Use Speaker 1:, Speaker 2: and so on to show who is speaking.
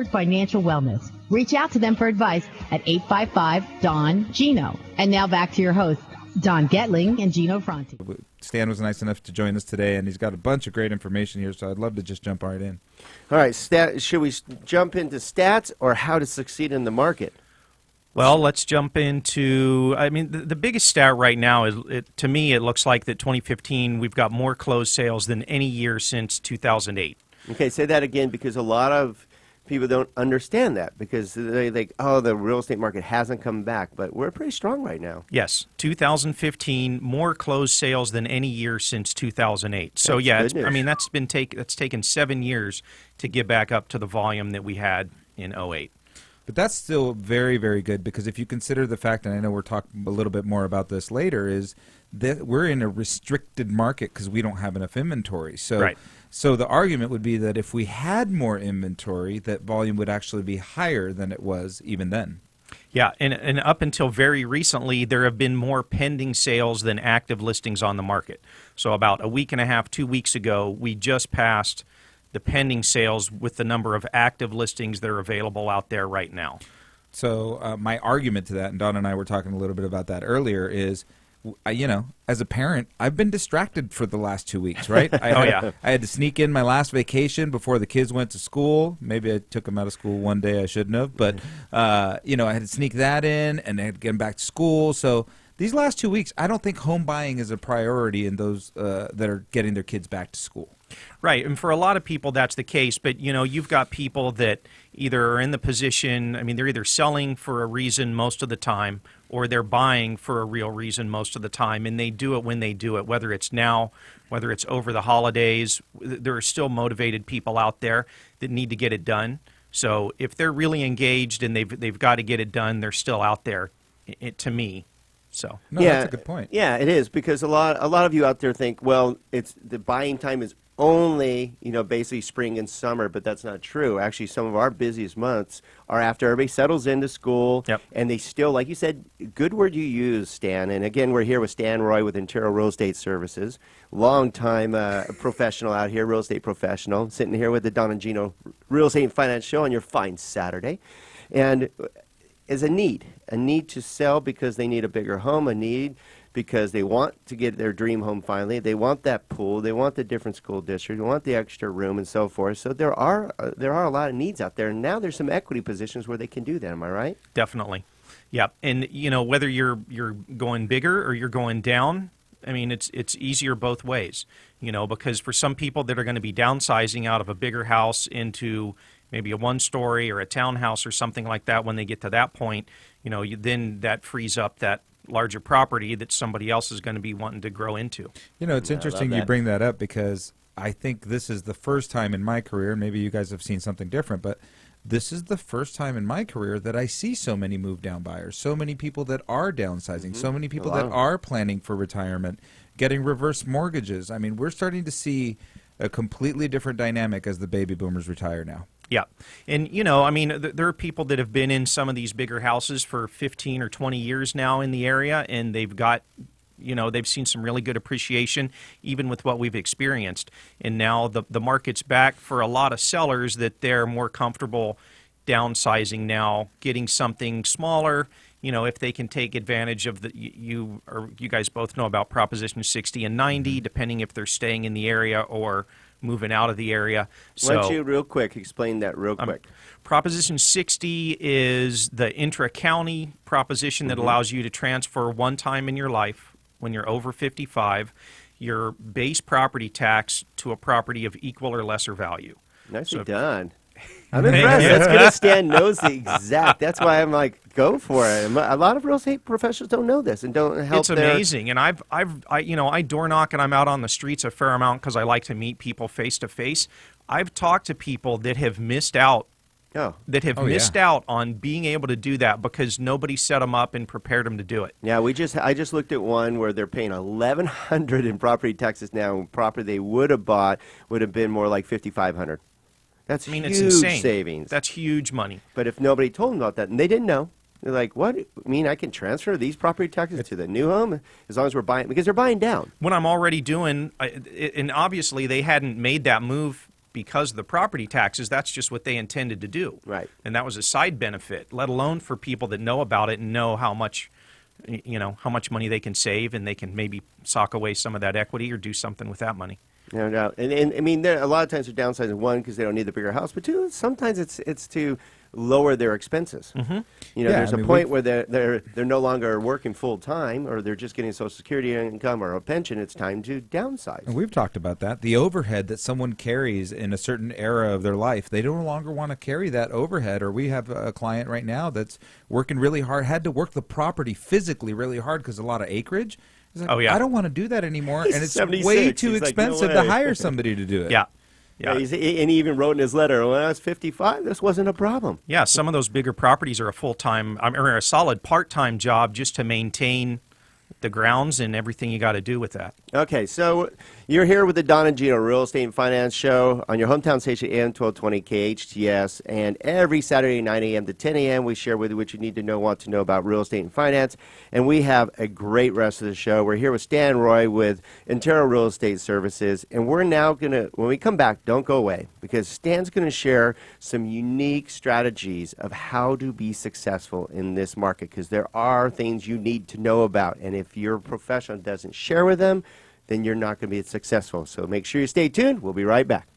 Speaker 1: Financial wellness. Reach out to them for advice at 855-DON-GINO. And now back to your hosts, Don Getling and Gino Franti.
Speaker 2: Stan was nice enough to join us today, and he's got a bunch of great information here, so I'd love to just jump right in.
Speaker 3: All right, should we jump into stats or how to succeed in the market?
Speaker 4: Well, let's jump into, the biggest stat right now is, to me, it looks like that 2015, we've got more closed sales than any year since 2008.
Speaker 3: Okay, say that again, because a lot of people don't understand that, because they think, oh, the real estate market hasn't come back, but we're pretty strong right now.
Speaker 4: Yes, 2015, more closed sales than any year since 2008. So
Speaker 3: That's
Speaker 4: that's taken 7 years to get back up to the volume that we had in '08.
Speaker 2: But that's still very, very good, because if you consider the fact, and I know we're talking a little bit more about this later, is that we're in a restricted market because we don't have enough inventory. So,
Speaker 4: right.
Speaker 2: So the argument would be that if we had more inventory, that volume would actually be higher than it was even then.
Speaker 4: Yeah, and up until very recently, there have been more pending sales than active listings on the market. So about a week and a half, 2 weeks ago, we just passed the pending sales with the number of active listings that are available out there right now.
Speaker 2: So my argument to that, and Don and I were talking a little bit about that earlier, is, as a parent, I've been distracted for the last 2 weeks, right? I had to sneak in my last vacation before the kids went to school. Maybe I took them out of school one day I shouldn't have, but, I had to sneak that in, and I had to get them back to school. So these last 2 weeks, I don't think home buying is a priority in those that are getting their kids back to school.
Speaker 4: Right, and for a lot of people that's the case, but you've got people that either are in the position, they're either selling for a reason most of the time or they're buying for a real reason most of the time, and they do it when they do it, whether it's now, whether it's over the holidays. There are still motivated people out there that need to get it done. So if they're really engaged and they've got to get it done, they're still out there, to me. So
Speaker 2: no, that's a good point.
Speaker 3: Yeah, it is, because a lot of you out there think, well, it's the buying time is only, basically spring and summer, but that's not true. Actually, some of our busiest months are after everybody settles into school, and they still, like you said, good word you use, Stan. And again, we're here with Stan Roy with Intero Real Estate Services, long-time professional out here, real estate professional, sitting here with the Don and Gino Real Estate and Finance Show on your fine Saturday. And is a need to sell because they need a bigger home, a need because they want to get their dream home finally. They want that pool. They want the different school district. They want the extra room and so forth. So there are a lot of needs out there. And now there's some equity positions where they can do that. Am I right?
Speaker 4: Definitely. Yeah. And, whether you're going bigger or you're going down, it's easier both ways, because for some people that are going to be downsizing out of a bigger house into maybe a one-story or a townhouse or something like that, when they get to that point, then that frees up that larger property that somebody else is going to be wanting to grow into.
Speaker 2: It's interesting you bring that up, because I think this is the first time in my career, maybe you guys have seen something different, but this is the first time in my career that I see so many move-down buyers, so many people that are downsizing, so many people that are planning for retirement, getting reverse mortgages. We're starting to see a completely different dynamic as the baby boomers retire now.
Speaker 4: Yeah. And, there are people that have been in some of these bigger houses for 15 or 20 years now in the area, and they've got, they've seen some really good appreciation, even with what we've experienced. And now the market's back for a lot of sellers that they're more comfortable downsizing now, getting something smaller, if they can take advantage of you guys both know about Proposition 60 and 90, depending if they're staying in the area or moving out of the area.
Speaker 3: Why don't you real quick explain that real quick?
Speaker 4: Proposition 60 is the intra-county proposition that allows you to transfer one time in your life, when you're over 55, your base property tax to a property of equal or lesser value.
Speaker 3: Nicely done. I'm impressed. That's good. Stan knows the exact. That's why I'm like, go for it. A lot of real estate professionals don't know this and don't help.
Speaker 4: It's amazing, and I door knock and I'm out on the streets a fair amount because I like to meet people face to face. I've talked to people that have missed out. Missed out on being able to do that because nobody set them up and prepared them to do it.
Speaker 3: Yeah, I just looked at one where they're paying $1,100 in property taxes now. Property they would have bought would have been more like $5,500. That's huge
Speaker 4: it's insane.
Speaker 3: Savings.
Speaker 4: That's huge money.
Speaker 3: But if nobody told them about that, and they didn't know, they're like, what? I can transfer these property taxes to the new home as long as we're buying, because they're buying down.
Speaker 4: When I'm already doing, and obviously they hadn't made that move because of the property taxes, that's just what they intended to do.
Speaker 3: Right.
Speaker 4: And that was a side benefit, let alone for people that know about it and know how much money they can save, and they can maybe sock away some of that equity or do something with that money.
Speaker 3: No doubt. And I mean, a lot of times they're downsizing, one, because they don't need the bigger house, but two, sometimes it's to lower their expenses.
Speaker 4: Mm-hmm.
Speaker 3: There's a point where they're no longer working full time, or they're just getting Social Security income or a pension. It's time to downsize.
Speaker 2: And we've talked about that. The overhead that someone carries in a certain era of their life, they no longer want to carry that overhead. Or we have a client right now that's working really hard, had to work the property physically really hard because a lot of acreage. He's like, I don't want to do that anymore, and it's way too expensive to hire somebody to do it.
Speaker 4: Yeah.
Speaker 3: And he even wrote in his letter, when I was 55, this wasn't a problem.
Speaker 4: Yeah, some of those bigger properties are a full-time, or a solid part-time job just to maintain the grounds and everything you got to do with that.
Speaker 3: Okay, so you're here with the Don and Gino Real Estate and Finance Show on your hometown station, AM 1220 KHTS, and every Saturday, 9 a.m. to 10 a.m., we share with you what you need to know, want to know about real estate and finance, and we have a great rest of the show. We're here with Stan Roy with Intero Real Estate Services, and we're now going to, when we come back, don't go away, because Stan's going to share some unique strategies of how to be successful in this market, because there are things you need to know about, and if your professional doesn't share with them, then you're not going to be successful. So make sure you stay tuned. We'll be right back.